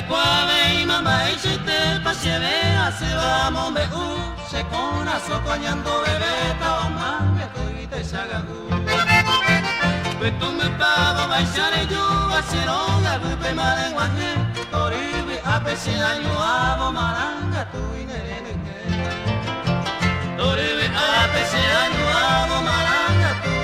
Kuave y mamá y chiste pa sieve hace vamos me se con aso coñando bebeta o mame coite sagagu. Pues tú me pavo baixare yo aceronga bupe malenguaje toribi apesina yo abo maranga tu inene toribi apesina yo abo maranga tu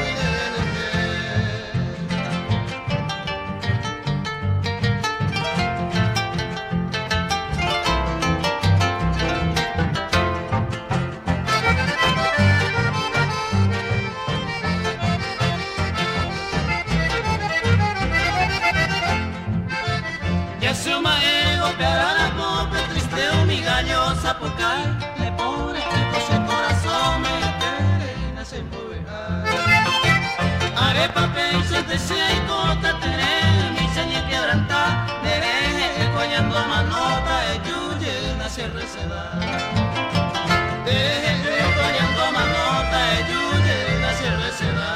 Zapucay, le pone que el corazón me terena se empujar. Arepa pecho desea y cota tener mi seña quebranta, dereje coñando manota e yuye nace receda. Deje coñando manota e yuye nace receda.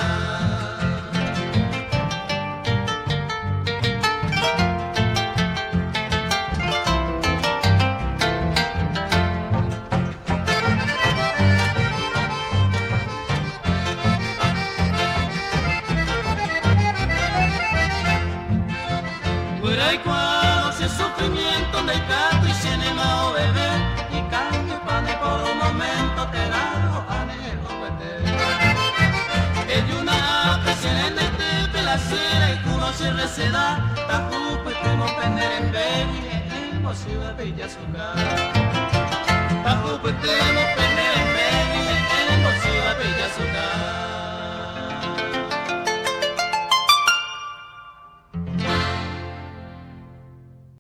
Sufrimiento del gato y cinema o bebé y cambio pane por un momento te largo anhelo vete. Ella una presión en el tepe la cera y cuno se receda tapu pues temo pender en baby hemos sido bella su cara tapu pues temo pender